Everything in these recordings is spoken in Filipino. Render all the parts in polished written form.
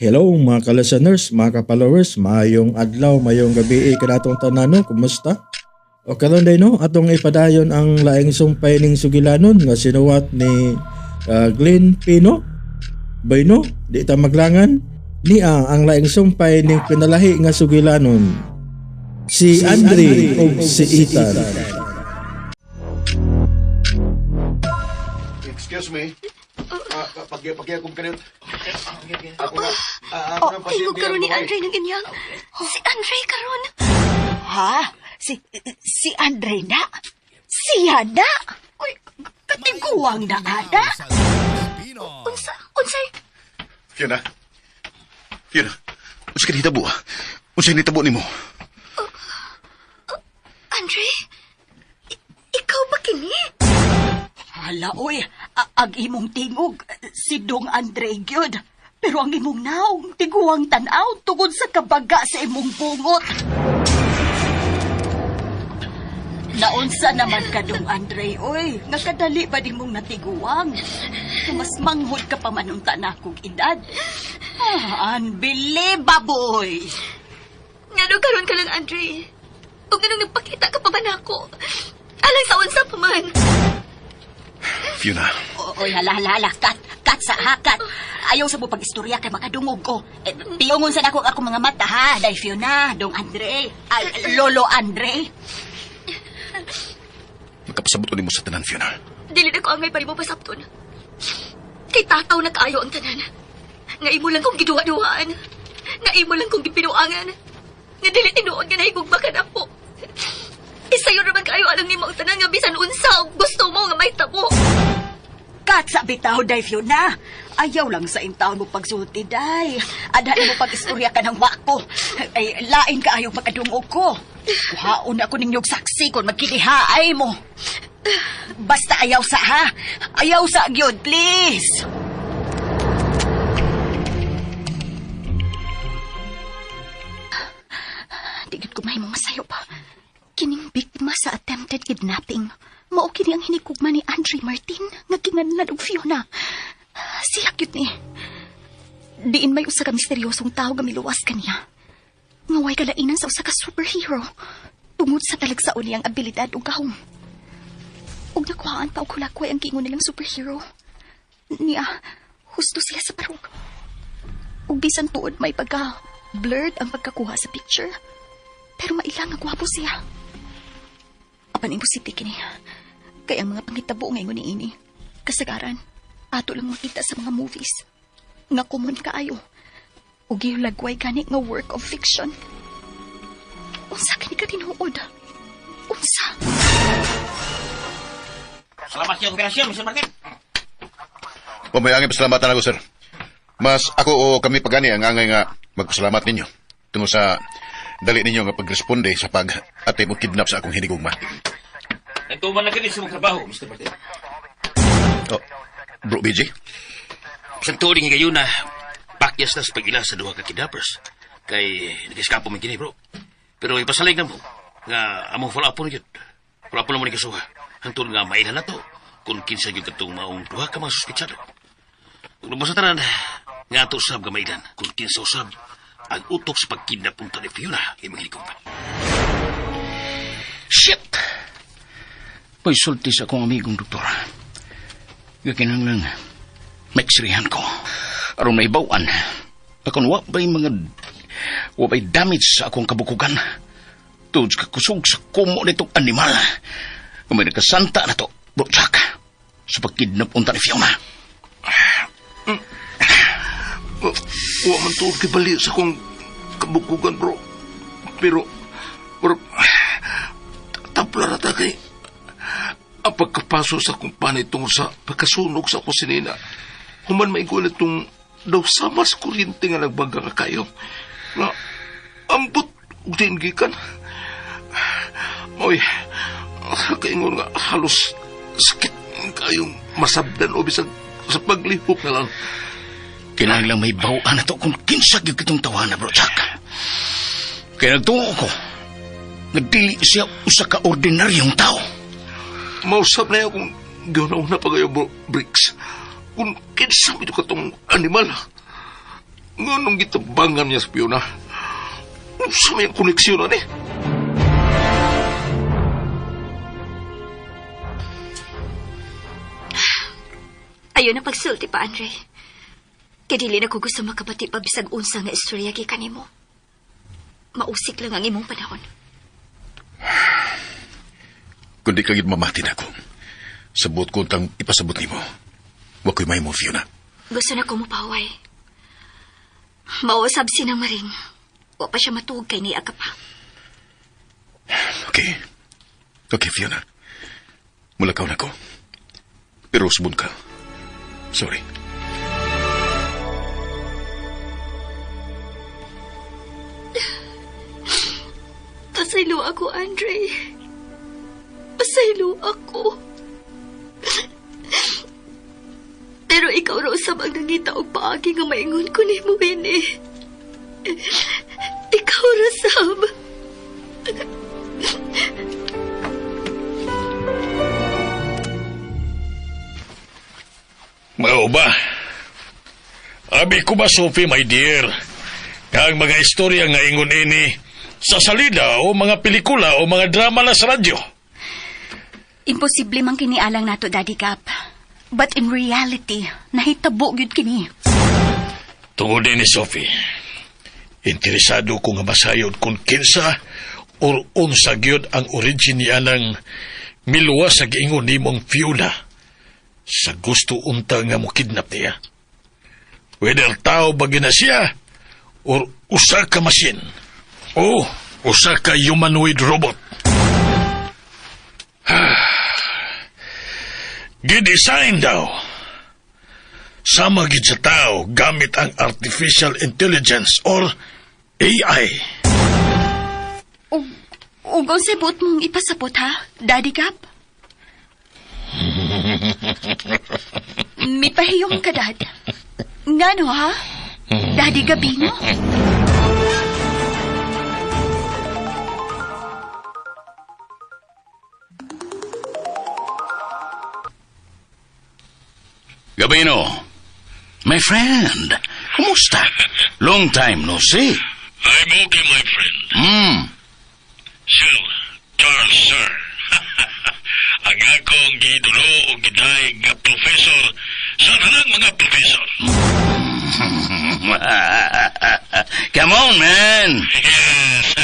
Hello mga ka-listeners, mga ka-followers, mayong adlaw, mayong gabi kanatong tanano, kumusta? O karon day no, atong ipadayon ang laing sumpay ning sugilanon nga sinuwat ni Glenn Pino. Bayno, di ta maglangan niya ang laing sumpay ning pinalahi nga sugilanon. Si Andre ug si Ethan. Excuse me. Pagya kong kanil. Ako na Tingog pasyente. karon ni Andre ng inyang. Si Andre karon. Ha? Si Andre na? Siya na? Uy, katiguang na ada? Unsay? Fiona. Unsa ka nitabo? Unsa nitabo nimo? Andre? Ikaw ba kini? Hala, oy, ang imong tingog, si Dong Andre gyud. Pero ang imong naong, tiguang tanaw, tungod sa kabaga sa imong bungot. Naunsa naman ka, Dong Andre, oy, nakadali ba din mong natiguang? Mas manghod ka pa manunta na akong edad. Unbelievable! Ngano karon ka lang, Andre? Ug nganong nagpakita ka pa ba nako? Alang sa unsa pa man. Fiona. Oy, hala, kat sa hakat. Ayaw sa mo pag-istorya kay makadungog ko. Tiyongon sa ako mga mata, ha? Day Fiona, Dong Andre, Lolo Andre. Magkapasabot nimo sa tanan, Fiona. Dili na ko angay pa mo pasabton. Kay tataw na kaayo ang tanan. Nga imo lang kong giduwa-duwaan. Nga imo lang kong gipinuangan. Nga dili tinuod nga nahigugma ka na po. Isayo naman kayo alang nimo ang tanan nga bisan unsa og gusto mo nga may tabo. Kat sa bitaw, Day Fiona. Ayaw lang sa intawon mo pagsulti, Day. Adain mo pag-istorya ka ng wako. Ay, lain ka ayaw magkadungog ko. Kuhaon ako ninyong saksi kung magkinihaay mo. Basta ayaw sa, ha? Ayaw sa, gyud, please. Digid ko mahimong masayo pa. Kining biktima sa attempted kidnapping. Mao kini ang hinikugma ni Andre Martin nga kinganlan og Fiona. Siya gyud ni. Diin may usa ka misteryosong tao nga miluwas kaniya. Nga way kalainan sa usa ka superhero. Tungod sa talagsaon niyang abilidad ug gahom. Ug nakuhaan pa og hulakway ang giingon nilang superhero. Niya, husto sila sa parog. Ug bisan tuod may pagka-blurred ang pagkakuha sa picture. Pero mailang nga gwapo siya. Apan imposible kini. Kaya ang mga pangitabo ngayon ni ini. Kasagaran, ato lang makita sa mga movies. Nga common kaayo. O gihulagway gani nga work of fiction. Unsa kini ka tinuod? Unsa? Salamat sa operasyon, Mr. Martin. Pamayangin pasalamatan ako, sir. Mas ako o kami pagani ang angay nga magpasalamat ninyo. Tungod sa dali ninyo nga pagresponde sa pag-atay mo kidnap sa akong hinigugma. Ito man lang kanin sa mong trabaho, Mr. Martin. Oh, Bro BJ? Isang tuloy nga gayon na pakyas na sa pag-ila sa duha ka kidnappers. Kay nag-eskapo man kini, bro. Pero ipasalig na mo nga among follow-up po na yun. Follow-up po naman ni kasuha. Hantun nga mailan na to kung kinsa yun katong maong duha ka mga suspitsado. Kung nabasataran, nga ito usab ka mailan kung kinsa usab ang utok sa pagkidnap punta ni Fiona ay maglikong pa. Shit! May sulti sa akong amigong doktor. Gakinanglang maiksirihan ko. Aron may bawaan. Akong wabay damage sa akong kabukugan. Tuod ka kusog sa kumo nitong animal. Kung may nagkasanta na to, brotsak, sa pagkidnap punta ni Fiona. Wa man tuod kibali sa akong kabukugan, bro. Pero tapla rata kay ang pagkapaso sa kumpanya tungkol sa pagkasunog sa kusinina. Human maigulat itong daw sama sa kuryente nga nagbaga ka kayo. Nga, ambot ug gikan. Oy, kaingon nga halos sakit kayong masabdan o bisag sa paglihok na lang. Kinahanglang may bawaan na to kung kinsa gyud kitong tawana, bro Jack. Kaya nagtungo ko, nagdili siya usa ka ordinaryong tao. Mausap na yan kung gawin na pa kayo, bro Bricks. Kung kinsa ito katong animal. Ngunong gitabangan niya sa Fiona. Sa may koneksyon na ni. Ayaw na pagsulti pa, Andre. Kadili na ko gusto makabati pa bisag unsa nga istorya kay kanimo. Mausik lang ang imong panahon. Kundi kagid mamati na ako. Sabot ko tang ipasabot nimo. Wa ko'y may mo, Fiona. Gusto na ko mupaway. Mausab sinang maring. Wa pa siya matuog kay ni aga pa. Okay. Okay, Fiona. Mulakaw na ko. Pero subon ka. Sorry. Pasaylo ako, Andre. Pasaylo ako. Pero ikaw raw sa nangita og paagi nga maingon ko ni mo, ini. Ikaw ra sab. Mao ba? Abi ko ba, Sophie, my dear? Kang mga istorya nga ingon ini sa salida o mga pelikula o mga drama na sa radyo. Imposible man kini alang nato, Daddy Gap. But in reality, nahitabo gyud kini. Tungod ni Sophie, interesado ko nga masayod kung kinsa or unsa gyud ang origin niya ng milwa sa giingon nimong Fiona sa gusto unta nga mo kidnap niya. Whether tao ba gina siya or usa ka machine o usa ka humanoid robot. Gidesign daw. Sama gid sa tao gamit ang artificial intelligence or AI. Ug unsay buot mong ipasabot, ha, Daddy Gap? Mipahiyong ka, Dad. Ngano, ha? Daddy Gabino? Gabino, my friend, kumusta? Long time no see. I'm okay, my friend. Sir, Charles, sir. Ang akong gidulo o gidaig nga professor sa tanang mga professor. Come on, man. Yes.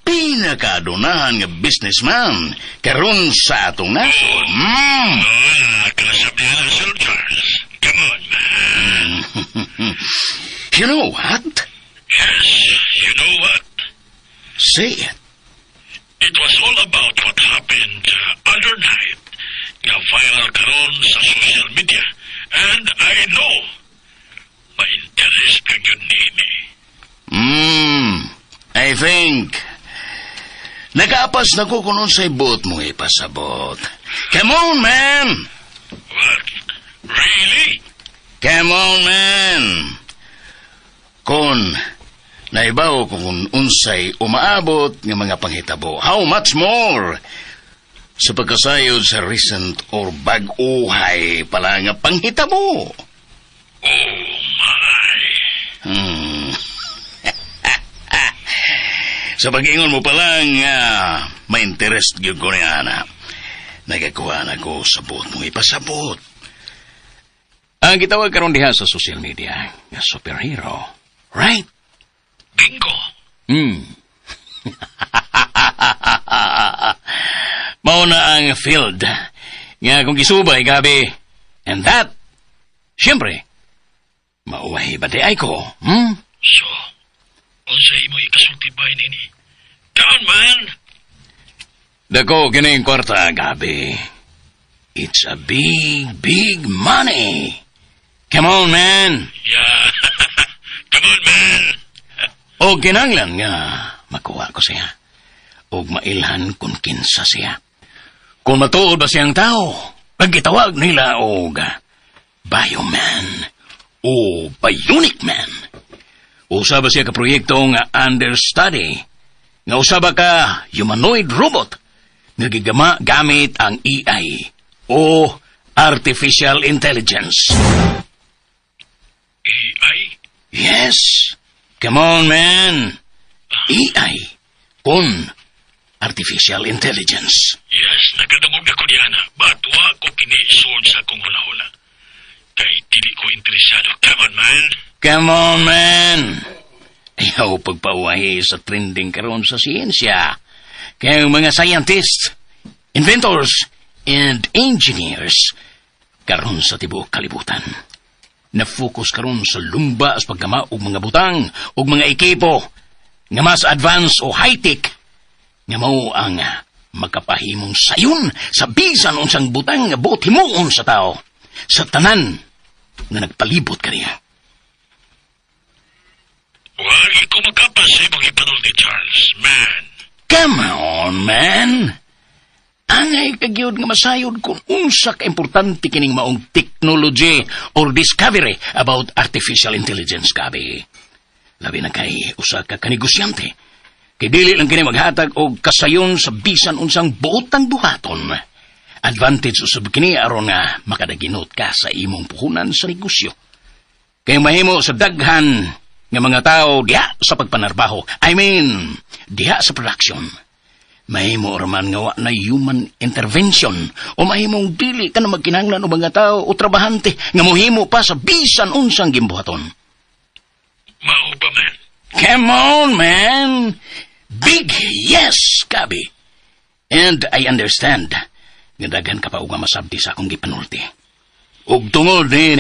Pinakaadunahan nga businessman karon sa atong naton. Kasab niya na, Sir Charles. Come on, man. You know what? Yes, you know what? Say it. It was all about what happened other night nga viral karon sa social media. And I know ma-interest ka yun nini. I think nagaapas na ko kung sa ibot mo ipasabot. Come on, man! What? Really? Come on, man! Kung naibaw ko kung unsay umaabot ng mga panghitabo, how much more sa pagkasayod sa recent or bag-uhay pala nga panghitabo? Oh, my. Sa pag-ingon mo pala nga ma-interest gyud ko niya na nagakuha na ko sabot mo ipasabot. Ang gitawag karon diha sa social media nga superhero, right? Bingo. Mao na ang field nga kung gisubay gabi. And that, siyempre, mauwahi ba di ay ko? So, unsay mo ikasultibay nini? Come on, man. Dako kining kwarta gabi. It's a big, big money. Come on, man. Yeah. Come on, man. O kinanglan nga makuha ko siya. O mailhan kung kinsa siya. Kung matuod ba siyang tao, pagkitawag nila og Bioman o Bionic Man. Usa ba siya ka proyekto nga understudy? Nga usa ba ka humanoid robot? Nagigama gamit ang AI o Artificial Intelligence. AI? Yes. Come on, man. AI. Kun. Artificial intelligence. Yes, nagadungog ako diyan, but wa ko kini-sold sa akong hula-hula. Kay dili ko interesado. Come on, man. Come on, man. Ayaw pagpauwahi sa trending karon sa siyensya. Kaya mga scientists, inventors, and engineers karon sa tibuok kalibutan. Na-focus karon sa lumba sa pagkama og mga butang og mga ekipo nga mas advanced o high-tech nga mao ang makapahimong sayon sa bisan unsang butang nga buot himuon sa tao sa tanan nga nagpalibot kaniya. Wagi ko makapas sa imong ipanulti, Charles. Man. Come on, man. Angay kagyod nga masayod kung unsa ka importante kining maong technology or discovery about artificial intelligence kabi. Labi na kay usa ka kanegosyante. Kay dili lang kini maghatag og kasayon sa bisan unsang buotang buhaton. Advantage usab kini aron nga makadaginot ka sa imong puhunan sa negosyo. Kay mahimo sa daghan nga mga tao diha sa pagpanarbaho. I mean, diha sa production. Mahimo raman nga wa na human intervention o mahimong dili ka na magkinahanglan og mga tao o trabahante nga mohimo pa sa bisan unsang gimbuhaton. Mao ba, man? Come on, man. Big yes, Kabi. And I understand nga daghan ka pa og masabti sa akong gipanulti. Og tungod din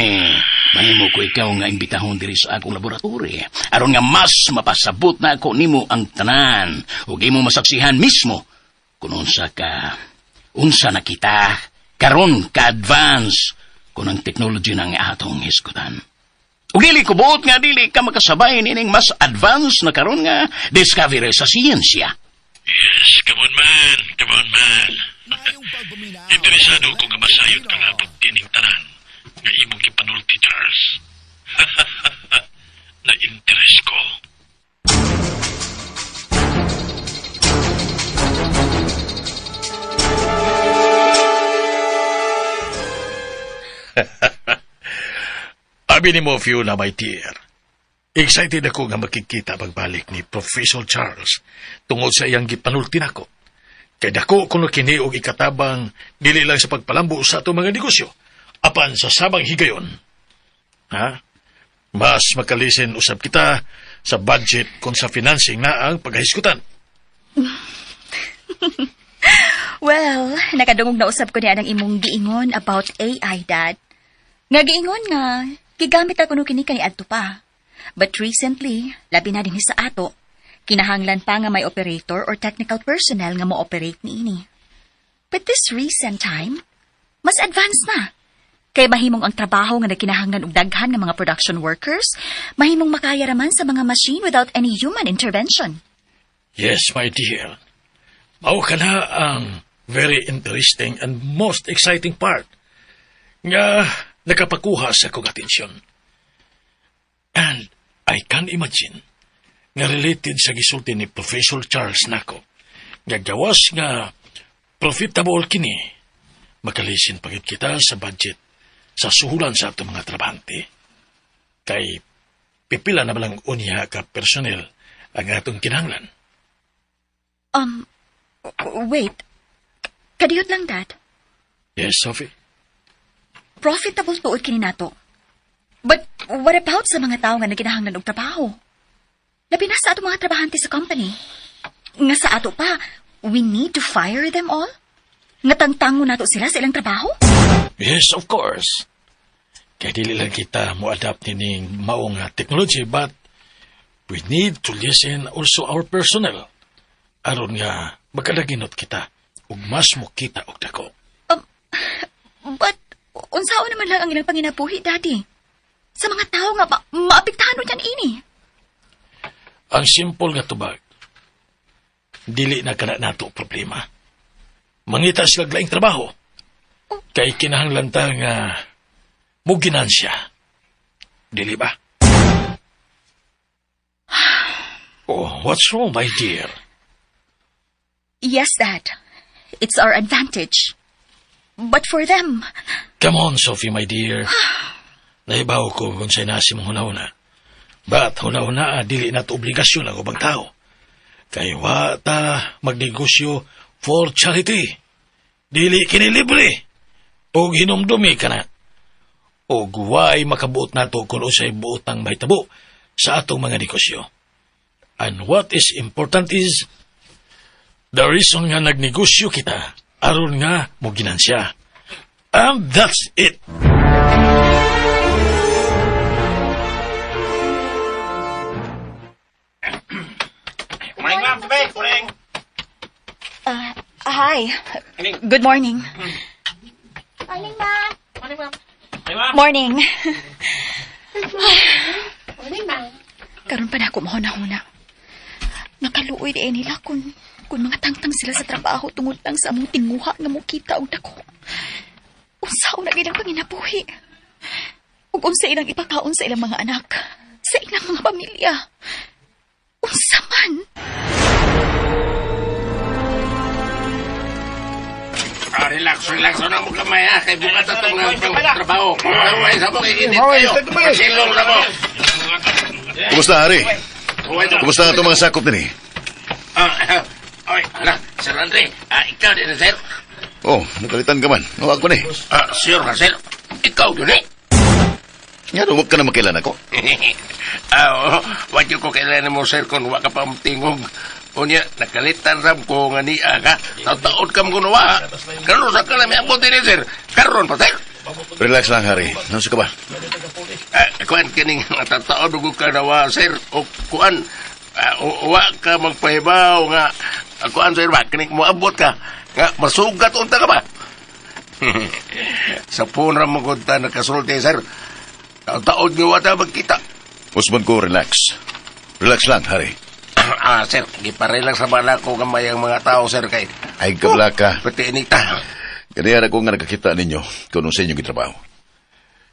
mahimo ko ikaw nga imbitahon diri sa akong laboratory aron nga mas mapasabot na ako nimo ang tanan ug imo masaksihan mismo kung unsa nakita karon ka advance kung ang technology nang atong hisgutan. Ug dili ko buot nga dili ka makasabay nining mas advance na karon nga discovery sa siyensya. Yes, come on, man. Come on, man. Interesado ko nga masayod ka nga pagtining tanan nga imong ipanulti, Charles. Na-interest ko. Abi ni mo, Fiona, my dear. Excited ako nga makikita pagbalik ni Professor Charles tungod sa iyang gipanulti nako. Kay dako kuno kini og ikatabang dili lang sa pagpalambo sa ato mga negosyo, apan sa samang higayon. Ha? Mas makalisin usab kita sa budget kung sa financing na ang paghahisgutan. Well, nakadungog na usab ko niya ng imong giingon about AI, Dad. Nga giingon nga, gigamit ako no kini kay adto pa. But recently, labi na din sa ato, kinahanglan pa nga may operator or technical personnel nga mo-operate niini. But this recent time, mas advanced na. Kay mahimong ang trabaho nga nagkinahanglan og daghan nga mga production workers, mahimong makaya raman sa mga machine without any human intervention. Yes, my dear. Mao ka na ang very interesting and most exciting part nga nakapakuha sa kong atensyon. And I can imagine nga related sa gisulti ni Professor Charles nako nga gawas nga profitable kini makalisin pagit kita sa budget sa suhulan sa ato mga trabahante. Kay pipila na balang unya ka personnel ang atong kinahanglan. Wait. Kadiyot lang, Dad. Yes, Sophie? Profitable tuod kini nato. But what about sa mga tao nga naginahanglan og trabaho? Labi na sa ato mga trabahante sa company. Nga sa ato pa, we need to fire them all? Nga tangtango nato sila sa ilang trabaho? Yes, of course. Kaya dili lang kita mo-adapt nining maong technology, but we need to listen also our personnel. Aron nga magkadaginot kita ug mas mo kita og dako. But unsaon naman lang ang ilang panginabuhi, Daddy? Sa mga tao nga maapektahan niyan ini. Ang simple nga tubag, dili na kana nato problema. Mangita sila laing trabaho. Kay kinahanglan ta nga muginan siya. Dili ba? Oh, what's wrong, my dear? Yes, Dad. It's our advantage. But for them... Come on, Sophie, my dear. Nahibaw ko kung sa'y nasi mong hunahuna. But huna-huna, dili na to obligasyon ang ubang tao. Kay wa ta magnegosyo for charity. Dili kini libre. O hinumdumi ka na. O guway makabuot na to kung usay buot ang mahitabo sa atong mga negosyo. And what is important is, the reason nga nagnegosyo kita, aron nga mo ginansya. And that's it. Morning, ma'am. Morning. Hi. Good morning. Morning, ma'am. Morning. Morning, ma'am. Karon pa na ako mahuna-huna. Nakaluoy di nila kung mga tangtang sila sa trabaho tungod lang sa among tinguha nga mo kita og dako. Unsaon na gilang panginabuhi. Ug unsa ilang ipakaon sa ilang mga anak, sa ilang mga pamilya. Unsa man? Relax na mo kamay ha. Kay bukas na itong trabaho. Kaway sa mo, iinit kayo. Silong na mo. Kumusta, Hari? Kumusta nga itong mga sakop din eh? Oy, ala, Sir Andre. Ikaw din, sir. Oh, nagalitan ka man. Nawag ko na eh. Sir, sir. Ikaw yun eh. Nga, huwag ka na makilan ako. Wag yung ko kailangan mo, sir, kung waka pa tingog. Unya, nakalitan ram ko nga niya ka. Taon ka mo kunawa. Karon sa kala may abot din, sir. Karon pa, sir. Relax lang, Hari. Nasaan ka ba? Kuan kining tataon dugo ka nawa, sir. O kuan, wa ka magpahibaw nga. Kuan, sir, ba? Kining mo abot ka. Nga, masugat unta ka ba? Sa punra mo kunta nakasulti, sir. Taon nyo wata magkita. Usman ko, relax. Relax lang, Hari. Sir, gipare lang sa bala ko gamay ang mga tao, sir, kay... Ay, kabla ka. Pati inita. Ganyan ako nga nakakita ninyo kung sa inyong gitrabaho.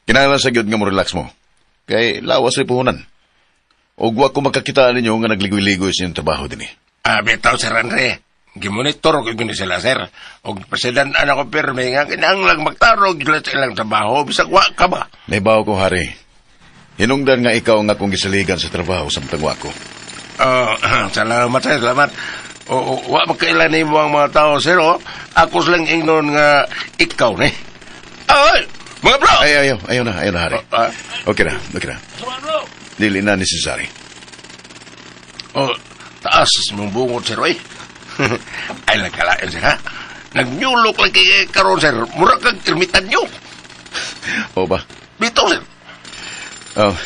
Kinahanglan sa gyud nga mo relax mo. Kay lawas rin puhunan. O guwa ko makakita ninyo nga nagligoy-ligoy sa inyong trabaho din eh. Bitaw, Sir Andre. Gimonitor ko gini sila, sir. O president anak ko pirme nga kinahanglang magtarog sila sa ilang trabaho. Bisag wa ka ba? Naibaw ko, Hari. Hinungdan nga ikaw nga kung gisaligan sa trabaho sa matagwa ko. Salamat, sir. Salamat. Wa magkailan mo ang mga tao, sir. Ako silang ingnon nga ikaw, ne? Ay! Mga bro! Ayaw na, Hari. Okay na. Dili na necessary. Taas mong bungot, sir, ay. Ay, nagkalain, sir, ha? Nagnyulok lang kay karon, sir. Murag kang irmitan nyo. O ba? Bitaw, sir.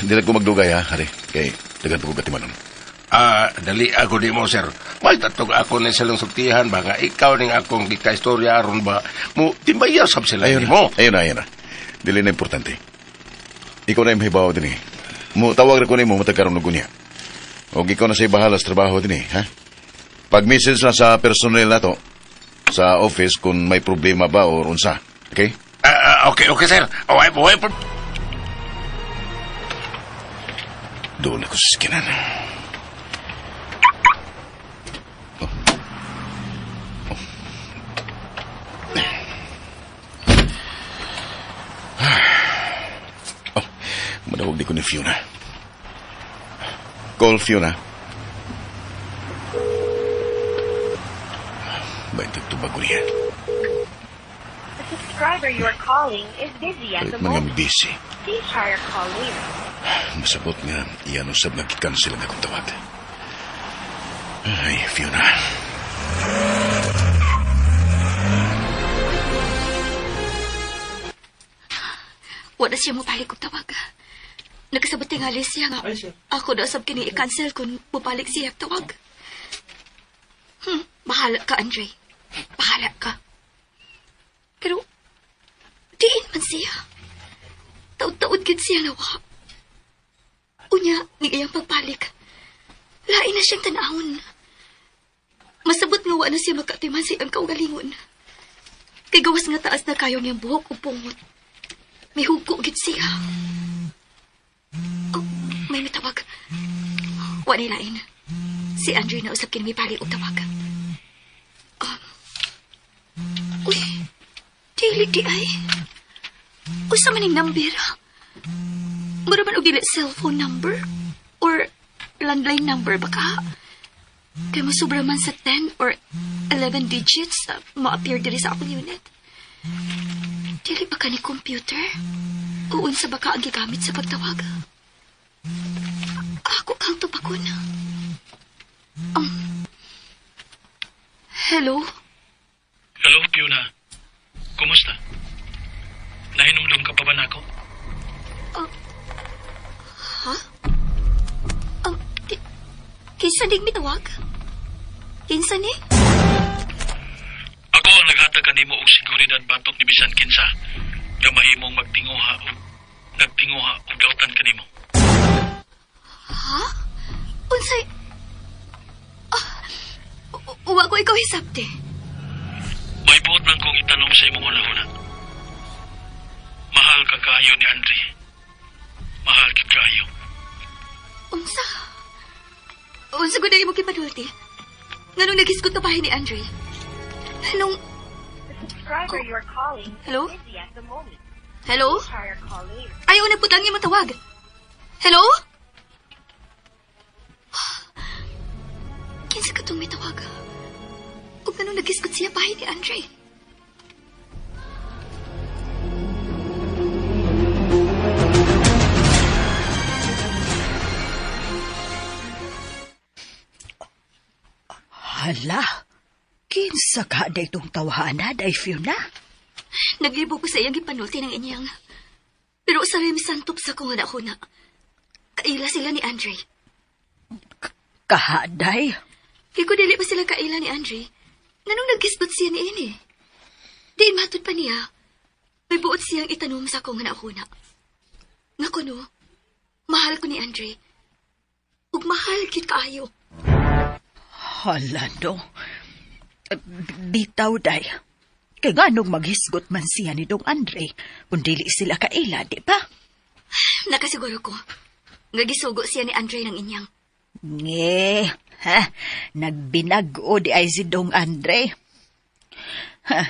Hindi lang ko magdugay, ha, Hari. Kay dagan ko gatimanon. Dali ako di mo, sir. May tatog ako na silang suktihan ba nga ikaw ning akong gika-istorya aron ba mo timbaya sab sila mo. Ayun na. Dili na importante. Ikaw na yung mahibaw din eh. Mo tawag ko na mo matagkaroon ng gunya. O ikaw na sa bahala sa trabaho din eh, ha? Pag-message na sa personnel na to, sa office kung may problema ba o unsa. Okay? Okay, sir. Away. Doon ako sa skinan. Madawag di ko ni Fiona. Call Fiona. Baik ito bago niya. The subscriber you are calling is busy at the Mga moment. busy. Please try your call later. Masabot nga iyan usab nag-cancel ang akong tawag. Ay, Fiona. Wala siya mo balik og tawag. Nagkasabot tingali siya nga. Ako daw sab kini i-cancel kung mubalik siya og tawag. Bahala ka, Andre. Bahala ka. Pero, diin man siya. Taod-taod gid siya nawa. Unya, ni iyang pagbalik. Lain na siyang tanahon. Masabot nga wa na siya magkatiman siya ang kaugalingon. Kay gawas nga taas na kayo niyang buhok o pungot. May hugo gid siya. Oh, may tawag. Wa ni lain. Si Andre na usap kini may pali og tawag. Uy, dili di ay. Usa man ning number. Mura man og dili cellphone number or landline number baka? Kaya mo sobra man sa 10 or 11 digits ma-appear diri sa akong unit. Dili ba ka ni computer? Uun sa baka ang gigamit sa pagtawag. Ako kang tupakon. Hello? Hello, Fiona. Kumusta? Nahinumdum ka pa ba nako? Ha? Kinsa ning mitawag? Kinsa ni? Ako ang naghatag kanimo og seguridad batok ni bisan kinsa nga mahimong magtinguha o nagtinguha og dautan kanimo. Ha? Unsay? Uwa ko ikaw hisabte. May buot lang kong itanong sa imong una-una. Mahal ka kayo ni Andre. Mahal ka kayo. Unsa? Unsa gud ay mo kipadulti? Nganong nagisgot na bahay ni Andre? Anong... The subscriber you are calling Hello? is busy at the moment. Hello? Try your call later. Ayaw nagputang yung matawag. Hello? Kinsa ka itong may tawag? Huwag na nung nagisgot siya bahay ni Andre. Hala, kinsa ka na itong tawhana, day Fiona? Naglibo ko sa iyang gipanulti ng inyang. Pero sa rin santop sa kung na. Kaila sila ni Andre. Kahaday? Di ko dili pa sila kaila ni Andre. Nanong nagisgot siya ni ini. Di matod pa niya. May buot siyang itanong sa kung na. Nga kuno, mahal ko ni Andre. Ug mahal kit kaayo. Hala, no. Bitaw, day. Kaya nga nung maghisgot man siya ni Dong Andre, kung dili sila kaila, di ba? Nakasiguro ko. Nga gisugo siya ni Andre ng inyang. Nge, ha? Nagbinag-o di ay si Dong Andre. Ha?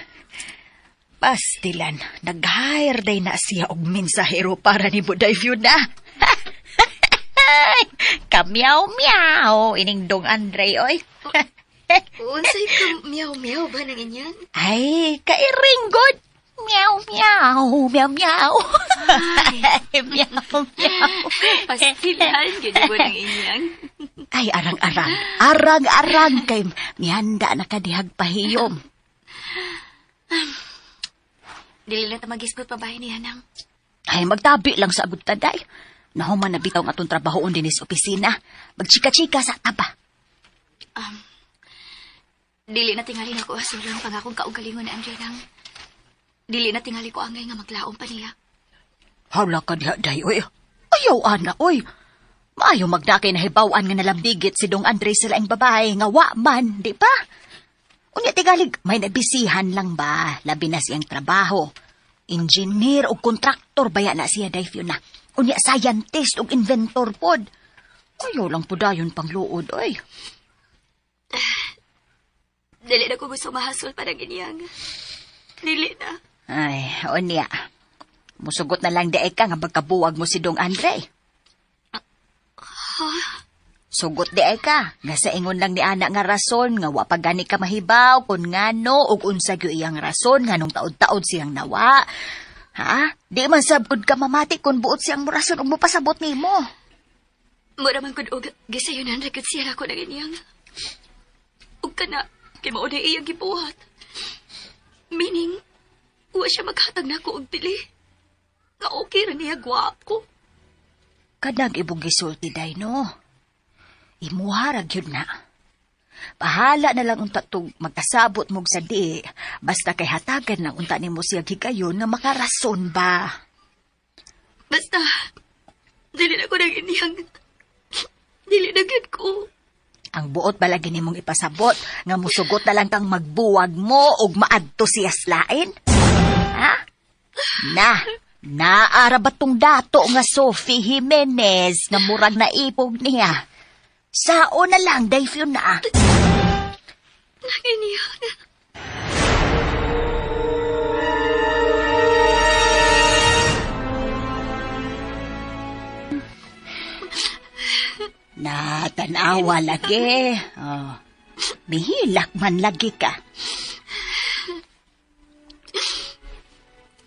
Pastilan, nag-hire day na siya og mensahero para ni Buday Fiona. Kamyaw-meow, ining Dong Andre, oy. Unsay ka meow-meow ba ng inyang? Ay, kairing good. Meow-meow, meow-meow. Meow-meow. Pastilan, gano'n ko ng inyang. Ay, arang-arang. Arang-arang kay mihanda na kadihag pahiyom. Dili na ta magisgot pa bahay ni Hanang. Ay, magtabi lang sa agud taday. Nahuman na bitaw nga atong trabahoon din sa opisina. Magchika-chika sa taba. Dili na tingali na ko asulang pangakong kaugalingon ni Andre nang. Dili na tingali ko angay nga maglaom pa niya. Hala ka diha, day, oy. Ayaw, ana, oy. Maayo magnakay na hibawaan nga nalambigit si Dong Andre sila ang babae nga wa man, di ba? Unya tigalig, may nabisihan lang ba? Labi na siyang trabaho. Engineer o kontraktor baya na siya, day, Fiona. Unya scientist o inventor pod. Ayaw lang po dayon pang luod, oy. Dili na ko gusto mahasol pa ng inyang. Dili na. Ay, unya. Musugot na lang di ka nga magkabuwag mo si Dong Andre. Ha? Sugot di ka. Nga sa ingon lang ni anak nga rason nga wa pa gani ka mahibaw kung ngano ug unsa gyud iyang rason nganong taod-taod siyang nawa. Ha? Di man sabgod ka mamati kung buot siyang rason ug mopasabot nimo. Mura man gud og gisayunan ra gud siya ako ng inyang. Ug kana kay mao na iyang gibuhat. Meaning, wa siya maghatag na ako og bili. Nga okay ra niya gwapo. Kadang ibong gisulti day no. Imuharag yun na. Pahala na lang unta tong magkasabot mog sa di. Basta kay hatagan lang unta nimo siya gigayon nga makarason ba. Basta, dili na ko nang inyang. Dili na gid ko. Ang buot balagi nimong ipasabot nga musugot na lang kang magbuwag mo ug maadto siya slain. Ha? Naara ba tong dato nga Sophie Jimenez nga murag naipog niya? Sao na lang, day Fiona. Lagi niya. Tanawa lagi. Oh. Mihilak man lagi ka.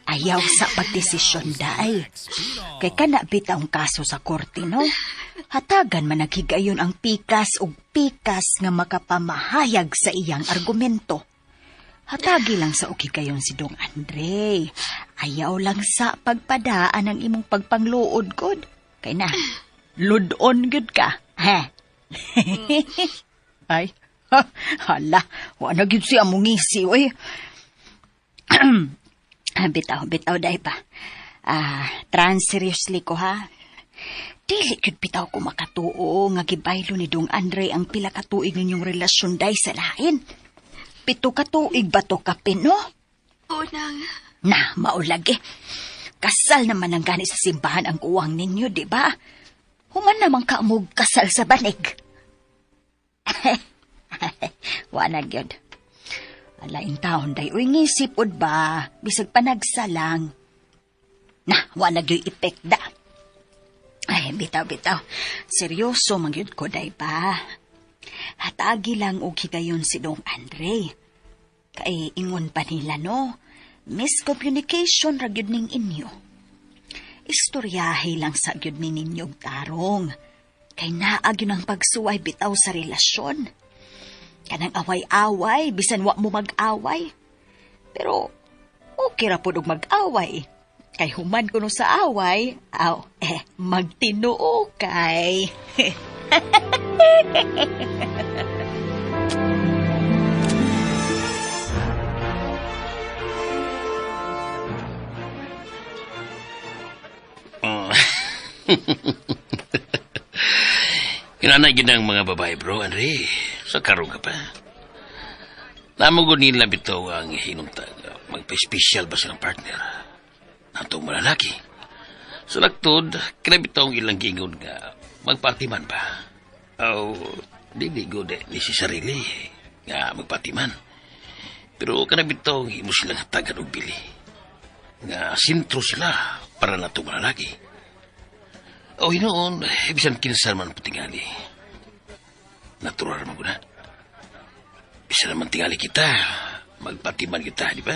Ayaw sa pagdesisyon, day. Kay kana bitang kaso sa korte, no? Hatagan man naghigayon ang pikas ug pikas nga makapamahayag sa iyang argumento. Hatagi lang sa ukigayon si Dong Andre. Ayaw lang sa pagpadaan ang imong pagpangluod, god. Kay na, ludon gud ka. Ha? Ay, hala, wala gyud siya mong ngisi, oy. Bitaw, day pa. Seriously ko, ha? Dili gyud bitaw ko makatuo nga gibaylo ni Dong Andre ang pila ka tuig ninyong relasyon, day, sa lain. 7 ka tuig ba to kapin, no? Unang. Na, maulagi. Kasal naman ang gani sa simbahan ang uwang ninyo, di ba? Human naman ka mo kasal sa banig. Wala gyud. Alaing taon day, uy ngisipod ba? Bisag panagsalang. Na, wala gyud epekda. Ay, bitaw. Seryoso mangyud ko, day pa. Hatagi lang og higayon si Dong Andre. Kay ingon pa nila, no? Miscommunication ra gyud ning inyo. Istoryahe lang sa gyud ni ninyong tarong. Kay naa gyud ang pagsuway bitaw sa relasyon. Kanang away-away, bisan wa mo mag-away. Pero, okay ra po mag-away. Kay human kuno sa away, magtinuo kay. Kinanay yun ang mga babae, bro, Andre. Sa karo ka pa. Namugod nila bitaw ang hinumtag. Magpa-special ba silang partner? Natong malalaki. Sa laktod, kinabitaw ang ilang gingon nga magpatiman ba? Di good ni si sarili nga magpatiman. Pero kanabitaw imo silang hatagan og bili. Nga sintro sila para natong malalaki. Hinoon, bisan kinasal man po tingali. Natural naman ko na. Bisan naman tingali kita, magpatiman kita, di ba?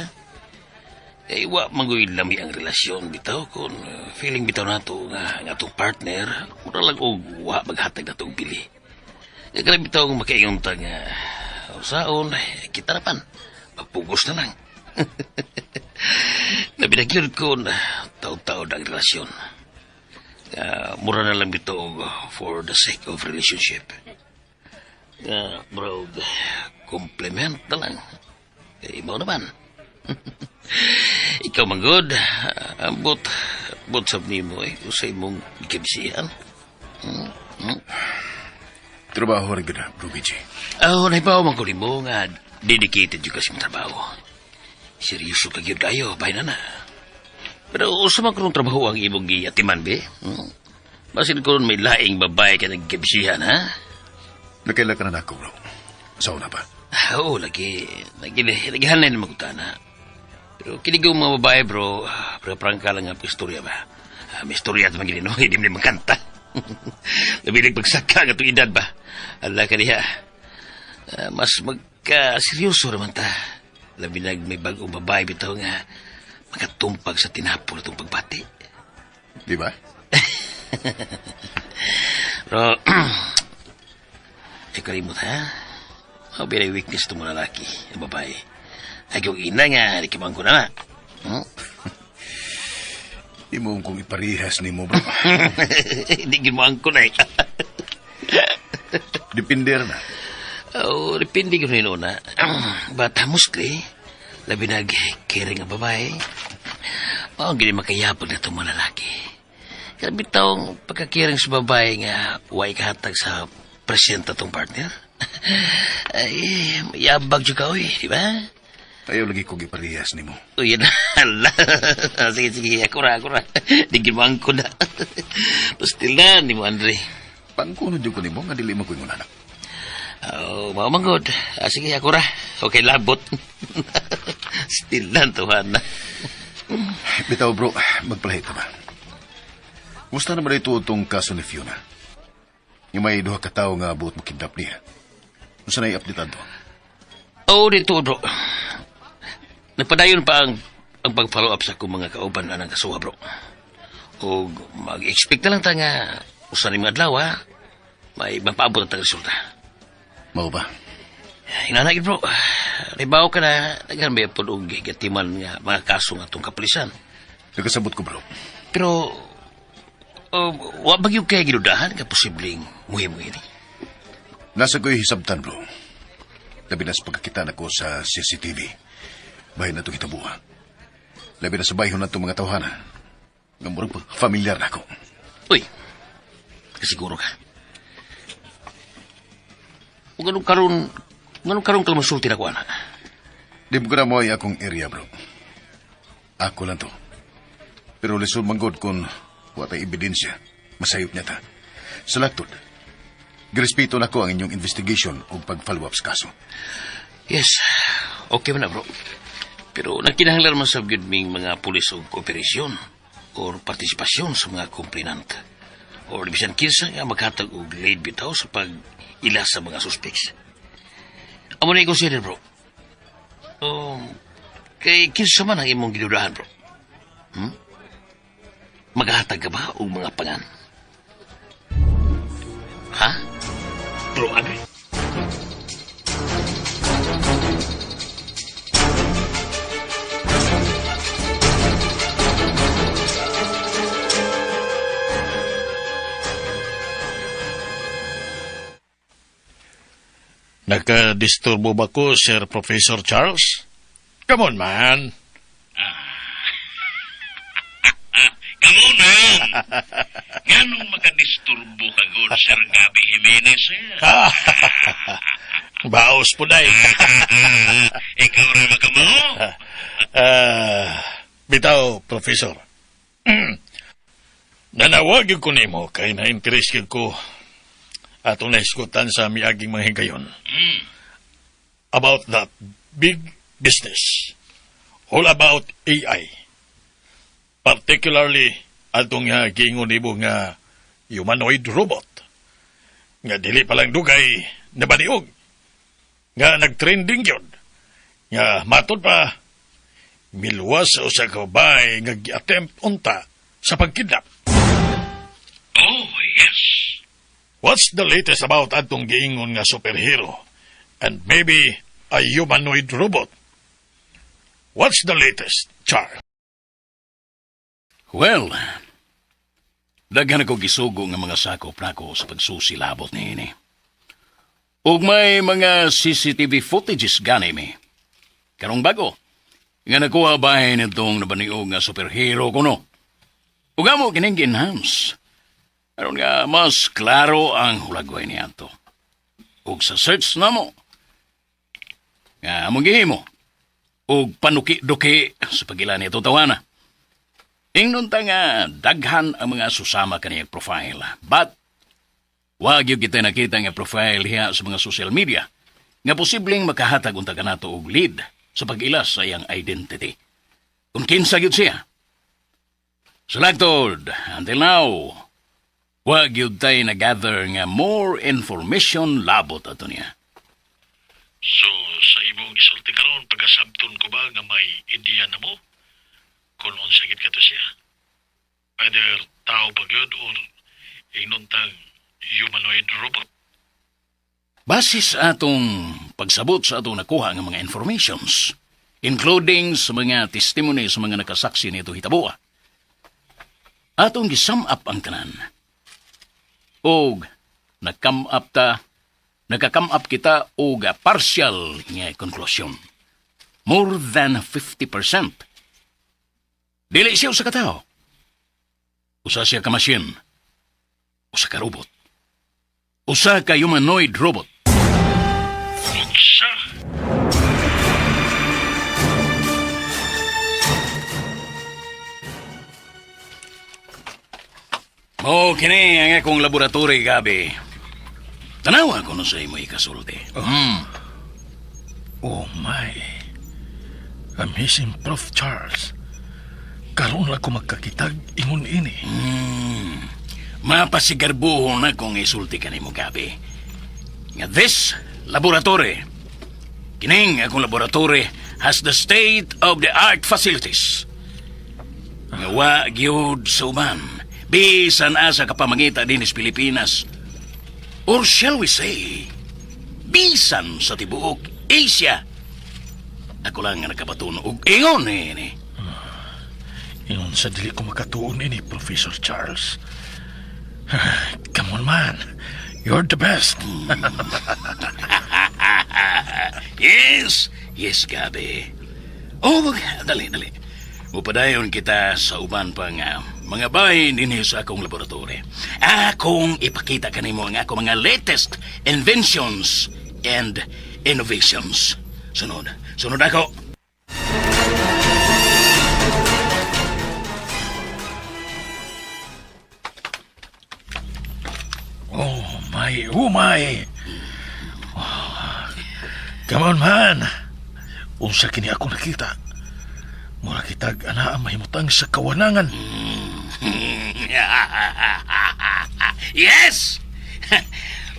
Wa mangoy lami ang relasyon bitaw kung feeling bitaw nato nga atong partner, mura lang og wa maghatag nato og bili. Kaya bitaw makaingon ta nga saon, kita na pan, magpugos na lang. Nabinagyod ko na taon-taon ang relasyon. Mura na lang bito for the sake of relationship. Bro, compliment na lang. Ibaw naman. Ikaw manggod. Ambot sab ni mo usay mong ikabisihan. Trabaho rin gina, Bro BJ. Naibaw man ko mo nga dedicated yung kasi trabaho. Seryoso ka gyud kayo, bahay na. Pero usa man karong trabaho ang imong giyatiman, be? Basin ko may laing babae ka nagkabisihan, ha? Nakaila ka na ako, bro. Saan na ba? Oo, lagi. Nagihanay na magutana. Pero kinigaw mga babae, bro, prangka lang ang istorya ba? May istorya at magiging, no? Hindi mo magkanta. Nabilig pagsaka nga itong edad ba? Ala ka niya. Mas magka-seryoso naman ta. Labinag may bagong babae bitaw nga makatumpag sa tinapol itong pagbati. Di ba? Pero, kalimut ha? Very weakness itong mga lalaki, ang babae. Ay yung ina nga, nakimang ko na. Di mo kong iparihas ni mo, bro. Hindi gimang ko na eh. Depende na. Depende ko rin una. Bata muskli, labi nag-caring ang babae. Gini makayapag na itong mga lalaki. Kaya bitawang pagkakiring sa babae nga huwag kahatag sa presenta itong partner. Ay, mayabag juga oy, di ba? Ayaw lagi kong iparihas ni mo. Yan na. Sige, akura. Digimang ko na. Pastil na, ni mo, Andre. Pangkunod yung ko ni mo, nga dili mo ko yung anak. Mamangod. Sige, akura. Okay, labot. Still na, tuhan na. Bitaw, bro, magpalahit na ba? Gusto naman ito itong kaso ni Fiona. Yung may duha ka tao nga buot mo kidnap niya. Kung saan ay update ato? Oo, dito, bro. Nagpadayon pa ang pag-follow up sa akong mga kauban na nagkasuha, bro. O mag-expect na lang ta nga usan ni mga adlaw, ha? May mapaabot ang resulta. Mao ba? Hinanagin, bro. Ribaw ka na, naghan may pulog gatiman nga mga kaso nga itong kapulisan. Nagkasabot ko, bro. Pero, wa ba yung kaya ginudahan ka posibleng muhi-muhi ni? Nasa ko'y hisabtan, bro. Labi na sa pagkakita na ko sa CCTV. Bahay na itong hitabuha. Labi na sa bayhon na itong mga tawhana. Nga murag familiar na ako. Uy, kasiguro ka. O ganun karon kalmasulti na ko, anak. Di mo ko na mo ay akong area, bro. Ako lang to. Pero lisod manggod kung watay ebidensya, masayop niya ta. Sa laktod, girespeto na ko ang inyong investigation o pag-follow up sa kaso. Yes, okay man na, bro. Pero nagkinahanglan man sa ming mga pulis o kooperasyon o partisipasyon sa mga komplinant. O bisan kinsa nga maghatag og lead bitaw sa pag-ila sa mga suspects. Amo na i-consider, bro. Kay kinsa man ang imong gidudahan, bro? Maghatag ka ba og mga pangan? Ha? Bro, ano? Nagka-disturbo ba ko, Sir Professor Charles? Come on, man. Kamu na! Nganong makadisturbo ka, good Sir Gabi Jimenez, eh? Baos po, day. Ikaw rin makamo? Bitaw, Professor. Nanawag yung ko nimo kay na-interest ko atong naiskutan sa miaging mga higayon. About that big business. All about AI. Particularly atong nga giingon nimo nga humanoid robot. Nga dili palang dugay na baniog. Nga nagtrending yun. Nga matod pa milwas sa usa ka babae nga gi-attempt unta sa pagkidnap. Oh, yes. What's the latest about atong giingon nga superhero and maybe a humanoid robot? What's the latest, Char? Well, daghan ako gisugo nga mga sakop nako sa pagsusilabot ni ini. Ug may mga CCTV footages gani mi. Karong bago, nga nakuha bahay nitong nabaniog nga superhero kuno. Ug amo kining enhance. Aron nga mas klaro ang hulagway niya to. Ug sa search na mo, nga among gihimo, ug panuki-duki sa pagila nito tawana. Ingnon ta nga daghan ang mga susama kaniyang profile. But, wag yung kita nakita nga profile hiya sa mga social media nga posibleng makahatag unta kanato og lead sa pag-ilas sa iyang identity. Kung kinsa gyud siya. Sa lagtod, until now, wag yun tayo na-gather nga more information labot ato niya. So, sa imong gisulti karon pagkasabton ko ba nga may ideya na mo? Kung unsagit ka to siya? Either tao ba yun or inuntang humanoid robot? Base sa atong pagsabot sa atong nakuha ng mga informations, including sa mga testimony sa mga nakasaksi nito hitabuha, atong gisum up ang tanan. Og nakakam up kita og partial nga conclusion. More than 50%. Dili siya usa ka tao. Usa siya ka machine. Usa ka robot. Usa ka humanoid robot. Uksa? Mao kini ang akong laboratory, Gabi. Tanawa ko no sa imo ikasulti. Oh my. Amazing, Prof. Charles. Karon lang ko magkakitag ingon ini. mapasigarbuhon na kung isulti ka ni mo gabi. Nga this laboratory, kining akong laboratory has the state-of-the-art facilities. Nga wa gyud sa uban, bisan asa kapamangita din sa Pilipinas. Or shall we say, bisan sa tibuok Asia. Ako lang nga nakabatuno og ingon ni. Ingon sa dili ko makatuon ini, Professor Charles. Come on, man. You're the best. Yes, Gabi. Oh, dali. Upadayon kita sa uban pa nga mga bahin din sa akong laboratory. Akong ipakita kanimo ang akong mga latest inventions and innovations. Sunod ako. Oh, my. Oh, come on, man. Unsa kini ako nakita. Mura kitag ana mahimutang sa kawanangan. Yes!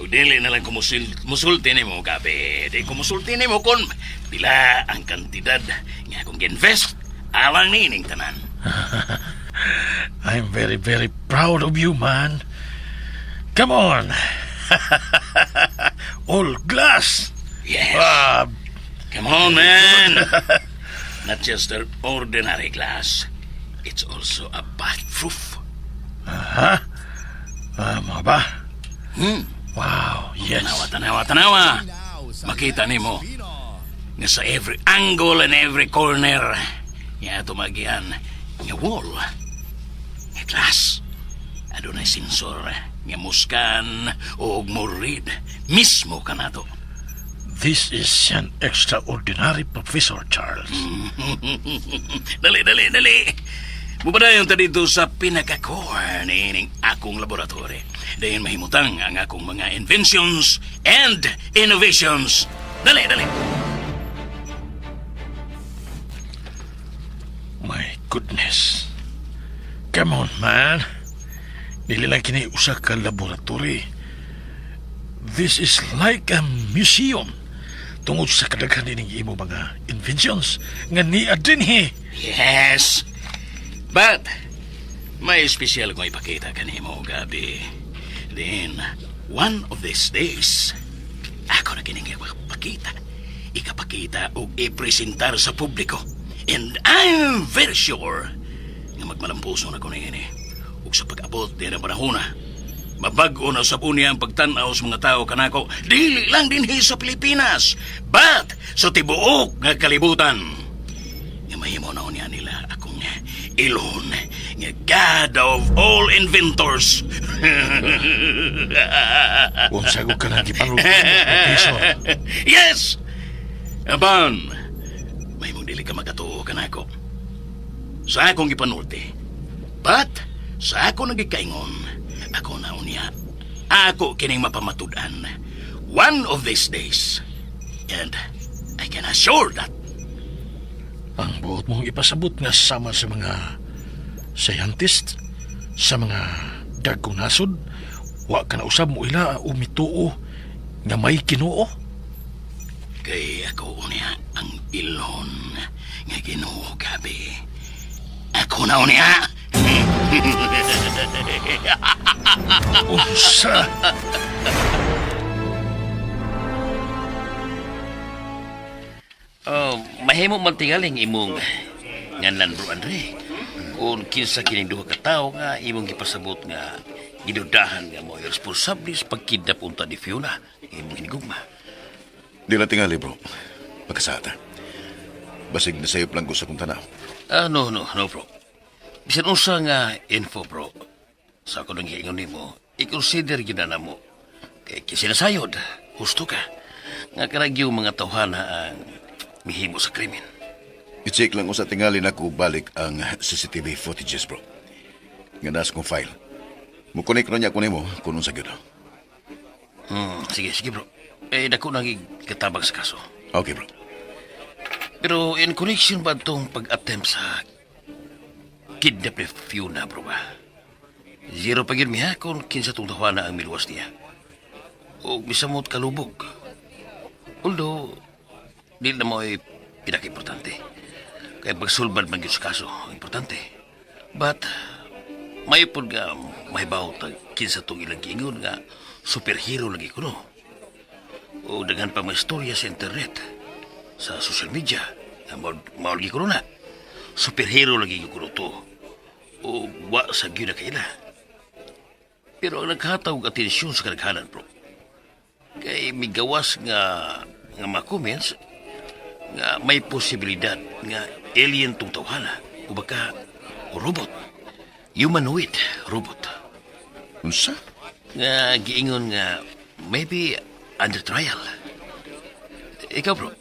O dili na lang kumusulti ni mo, Gabi. Di kumusulti ni mo kung pila ang kantidad nga akong ginvest alang nining tanan. I'm very, very proud of you, man. Come on. All glass. Yes. Ah, Come on, man. Not just an ordinary glass. It's also a bath-proof. mga ba? Wow, yes. Tanawa. Makita ni mo nga sa every angle and every corner nga tumagian nga wall nga glass. Adunay sensor nga muskan o morid mismo ka na to. This is an extraordinary, Professor Charles. Dali. Mupadayon ta dito sa pinaka-core nining akong laboratory. Dayon mahimutang ang akong mga inventions and innovations. Dali. My goodness. Come on, man. Dili lang kini usa ka laboratory. This is like a museum. Tungod sa kadaghan ning imo mga inventions nga niya dinhi. Yes. But, may special kong ipakita kanimo, Gabi. Then, one of these days, ako na kining ikapakita o ipresentar sa publiko. And I'm very sure nga magmalampuso na ko na yun eh. Ug sa pag-abot din ang panahona, mabago na sa niya ang pagtanaw sa mga tao kanako, dili lang din sa Pilipinas, but sa tibuok nga kalibutan. Nga mahimo na niya nila akong ilon nga God of all inventors. Unsa ko ka nang gipangulo, Professor? Yes! Aban, may mong dili ka magatuo kanako. Sa akong ipanulti. But, sa ako nagikaingon, ako na unya. Ako kining mapamatudan. One of these days. And I can assure that. Ang buot mong ipasabot nga sama sa mga scientist, sa mga dagkong nasod, wa ka na usab mo ila umituo nga may Ginoo. Kay ako unya ang ilon nga Ginoo, Gabi. Ako na unya. Unsa? Mahimo man tingaling imong ngalan, Bro Andre. Kung kinsa kining duha ka tawo nga imong gipasabot nga gidudahan nga mo responsable sa pagkidnap unta ni Fiona, imong hinigugma. Di lang tingali, bro. Pagkasata. Basig na sayop lang ko sa kong tanaw. No, bro. Bisan unsa nga info, bro. Sa ako nang hiingon nimo, i-consider yun na mo. Kaya kisinasayod, gusto ka. Nga karagyo mga tawhana ang mihimo sa krimen. I-check lang ko sa tingali na ko balik ang CCTV footages, bro. Nga nas kong file. Mukonek na niya ko nimo kung sa gyud. Sige, bro. Dako nang katabang sa kaso. Okay, bro. Pero in connection ba itong pag-attempt sa kidnap ni Fiona, bro ba? Zero pa yun miha kung kinsa tong tawana ang miluwas niya. O misamot kalubog. Although, di na mo ay pinaka-importante. Kaya pagsulbad man yun sa kaso, importante. But, may po nga mahibaw tag kinsa tong ilang kiingon nga superhero lagi ko no. O daghan pa mga istorya sa internet, sa social media, nga maulgi ko na. Superhero lagi ko to. O wa sa gyud na kaila. Pero ang naghatawag atensyon sa kadaghanan, bro. Kay may gawas nga mga comments nga may posibilidad nga alien tong tawhana o baka o robot. Humanoid robot. Unsa? Nga giingon nga maybe under trial. Ikaw, bro,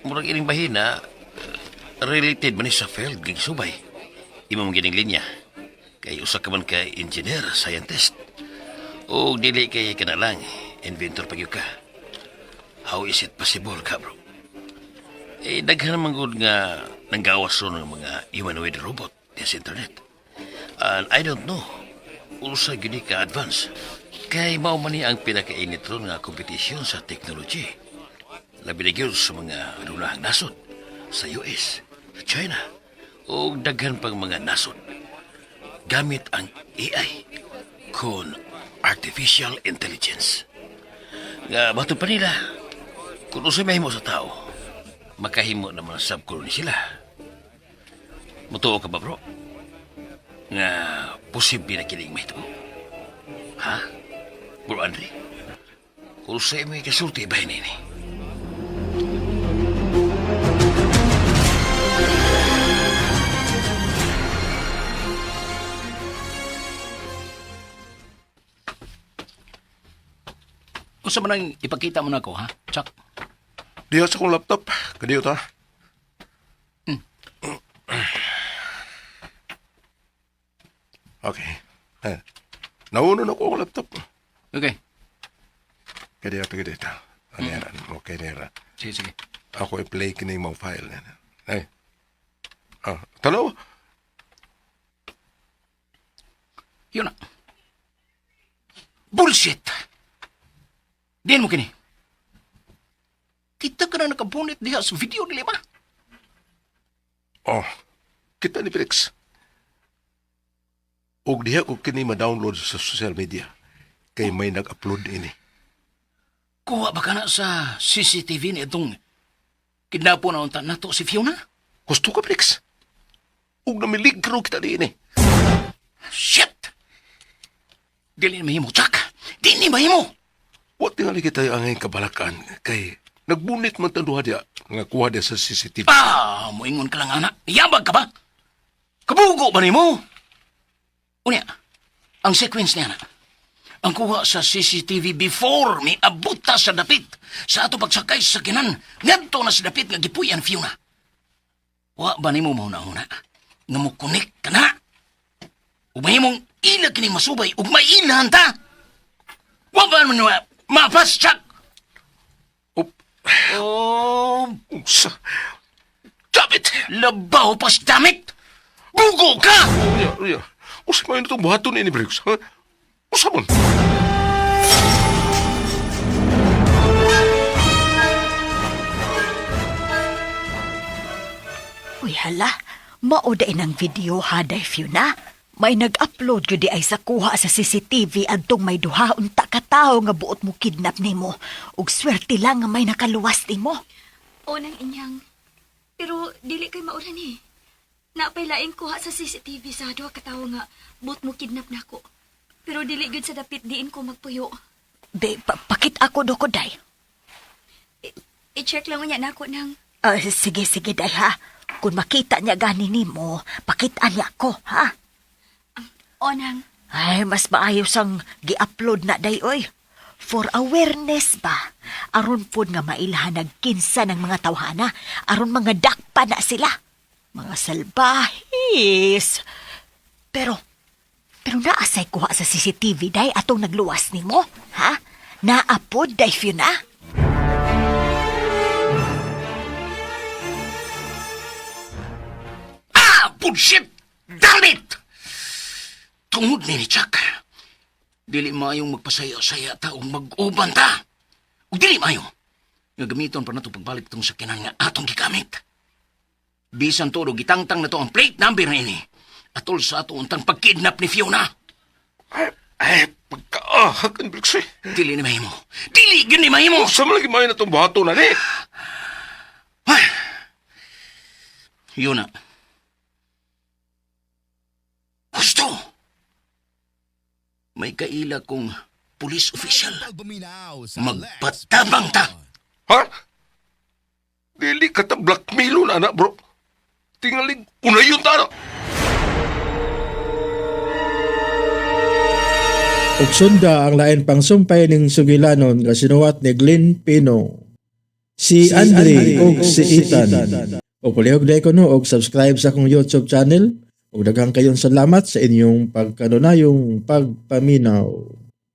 murag ining bahina related man ni sa field ng subay. Imo mong gining linya. Kay usa ka man ka engineer, scientist. O dili kay ka na lang, inventor pag ka. How is it possible ka, bro? Daghan naman gud nga nanggawas ron ng mga humanoid robot sa internet. And I don't know, usa gini ka advance. Kay mao man ni ang pinakainit ron nga kompetisyon sa technology. Labi na gyud sa mga lunahang nasod sa US, sa China, o daghan pang mga nasod. Gamit ang AI kon artificial intelligence. Nga bato pa nila, kung usay mahimo sa tao, makahimo na mga subcolony sila. Mutuo ka ba, bro? Nga posible na kining mahito? Ha? Bro Andre? Kung usay may kasulti ba nini? Kung sa manang ipakita mo na ako, ha, Chuck? Diya sa kong laptop. Kadiyo ta. Okay. Nauno na ko ang laptop. Okay. Kadiyo ta. Ano yan? Okay, nera. Sige. Ako i-play kining mga file. Ay. Tanaw. Yun na. Bullshit! Diyan mo kini. Kita ka na nakabunit diha sa video nila ba? Kita ni Felix. Og diha ko kini ma-download sa social media. Kay may nag-upload ini. Kuha ba ka na sa CCTV ni itong kidnapo na unta nato si Fiona? Gusto ka, Felix? Og namiligro kita di ini. Shit! Dili na mahimo, Chuck! Dili mahimo! Wa tingali kita ang angay kabalakan. Kay nagbunit man tanduha diya. Nga kuha diya sa CCTV. Moingon ka lang, anak. Iyabag ka ba? Kabugo ba ni mo? Unya, ang sequence niya na. Ang kuha sa CCTV before may abuta sa dapit. Sa ato pagsakay sa kinan, ngadto na sa dapit nga gipuyan Fiona. Wa ba ni mo mauna-una? Nga mo kunik ka na? Umay mong ila kini masubay, ug may ilahan ta? Wa ba mo na mapas, Chuck? Usa. Damit! Labaw pas damit! Bugo ka! Uya. Usa man itong buhaton ini, Felix. Ha? Usa man. Uy, hala. Mauday ng video ha, Fiona. May nag-upload yun di ay sa kuha sa CCTV adtong may duha unta ka tao nga buot mo kidnap nimo. Ug swerte lang nga may nakaluwas nimo. O nang inyang. Pero dili kay maulan eh. Napay laing kuha sa CCTV sa duha ka tawo nga buot mo kidnap nako. Pero dili gud sa dapit diin ko magpuyo. Di, pakit ako do ko, day. I-check lang niya nako nang. Sige, day ha. Kung makita niya gani nimo, pakitaan niya ako, ha? O nang. Ay, mas maayos ang gi-upload na day, oy. For awareness ba? Aron po nga mailhan nagkinsa ng mga tawhana. Aron mga dakpa na sila. Mga salbahis. Pero naasay kuha sa CCTV, day, atong nagluwas nimo, ha? Naapod, day, Fiona? Bullshit! Damn it! Tungod ni Chuck, dili mayong magpasaya-saya taong mag-uban ta. O dili mayo, nga gamiton pa na ito pagbalik itong sakinan nga atong gigamit. Bisan todo, gitangtang na to ang plate number na ini. Atol sa ato untang pagkidnap ni Fiona. Pagkaahagan, Bilksy. Dili ni mahimo. Dili gini mahimo. Sa malagi mayo na itong bato na ni. Yun na. Gusto. May kaila kong police official. Magpatabang ta. Ha? Dili ka ta blackmail na, bro. Tingaling unayon ta, na. Ug sunda ang lain pang sumpay ning sugilanon nga sinuwat ni Glenn Pino, si Andre ug si Ethan. O palihog na ko no, og subscribe sa akong YouTube channel. Ug daghang kayong salamat sa inyong pagkanunayong pagpaminaw.